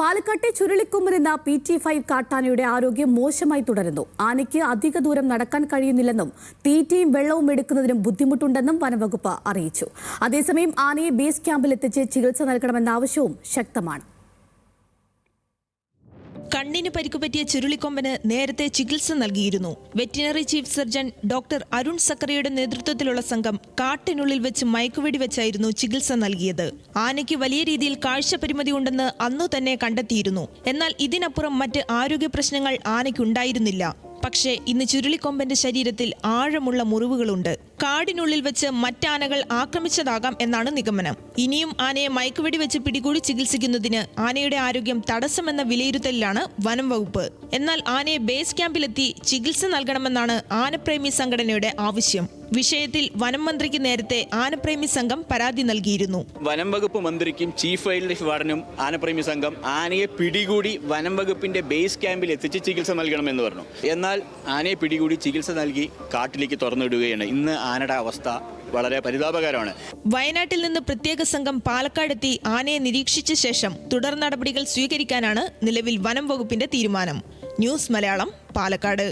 പാലക്കാട്ടെ ചുരുളിക്കൊമ്പനെന്ന PT5 കാട്ടാനയുടെ ആരോഗ്യം മോശമായി തുടരുന്നു. ആനയ്ക്ക് അധിക ദൂരം നടക്കാൻ കഴിയുന്നില്ലെന്നും തീറ്റയും വെള്ളവും എടുക്കുന്നതിനും ബുദ്ധിമുട്ടുണ്ടെന്നും വനംവകുപ്പ് അറിയിച്ചു. അതേസമയം ആനയെ ബേസ് ക്യാമ്പിൽ എത്തിച്ച് ചികിത്സ നൽകണമെന്ന ആവശ്യവും ശക്തമാണ്. കണ്ണിന് പരിക്കുപറ്റിയ ചുരുളിക്കൊമ്പന് നേരത്തെ ചികിത്സ നൽകിയിരുന്നു. Veterinary chief surgeon doctor Arun സക്കറിയുടെ നേതൃത്വത്തിലുള്ള സംഘം കാട്ടിനുള്ളിൽ വെച്ച് മയക്കുവെടി വെച്ചായിരുന്നു ചികിത്സ നൽകിയത്. ആനയ്ക്ക് വലിയ രീതിയിൽ കാഴ്ച പരിമിതി ഉണ്ടെന്ന് അന്നു തന്നെ കണ്ടെത്തിയിരുന്നു. എന്നാൽ ഇതിനപ്പുറം മറ്റ് ആരോഗ്യ പ്രശ്നങ്ങൾ ആനയ്ക്കുണ്ടായിരുന്നില്ല. പക്ഷേ ഇന്ന് ചുരുളിക്കൊമ്പന്റെ ശരീരത്തിൽ ആഴമുള്ള മുറിവുകളുണ്ട്. കാടിനുള്ളിൽ വെച്ച് മറ്റാനകൾ ആക്രമിച്ചതാകാം എന്നാണ് നിഗമനം. ഇനിയും ആനയെ മയക്കുവെടി വെച്ച് പിടികൂടി ചികിത്സിക്കുന്നതിന് ആനയുടെ ആരോഗ്യം തടസ്സമെന്ന വിലയിരുത്തലിലാണ് വനം വകുപ്പ്. എന്നാൽ ആനയെ ബേസ് ക്യാമ്പിലെത്തി ചികിത്സ നൽകണമെന്നാണ് ആനപ്രേമി സംഘടനയുടെ ആവശ്യം. വിഷയത്തിൽ വനം മന്ത്രിക്ക് നേരത്തെ ആനപ്രേമി സംഘം പരാതി നൽകിയിരുന്നു. വനം വകുപ്പ് മന്ത്രിക്കും ചീഫ് വൈൽഡ് ലൈഫ് വാർഡനും ആനപ്രേമി സംഘം ആനയെ പിടികൂടി വനം വകുപ്പിന്റെ ബേസ് ക്യാമ്പിൽ എത്തിച്ച് ചികിത്സ നൽകണമെന്ന് പറഞ്ഞു. എന്നാൽ ആനയെ പിടികൂടി ചികിത്സ നൽകി കാട്ടിലേക്ക് തുറന്നിടുകയാണ്. ഇന്ന് ആനയുടെ അവസ്ഥ വളരെ പരിതാപകരമാണ്. വയനാട്ടിൽ നിന്ന് പ്രത്യേക സംഘം പാലക്കാടെത്തി ആനയെ നിരീക്ഷിച്ച ശേഷം തുടർ നടപടികൾ സ്വീകരിക്കാനാണ് നിലവിൽ വനം വകുപ്പിന്റെ തീരുമാനം. ന്യൂസ് മലയാളം, പാലക്കാട്.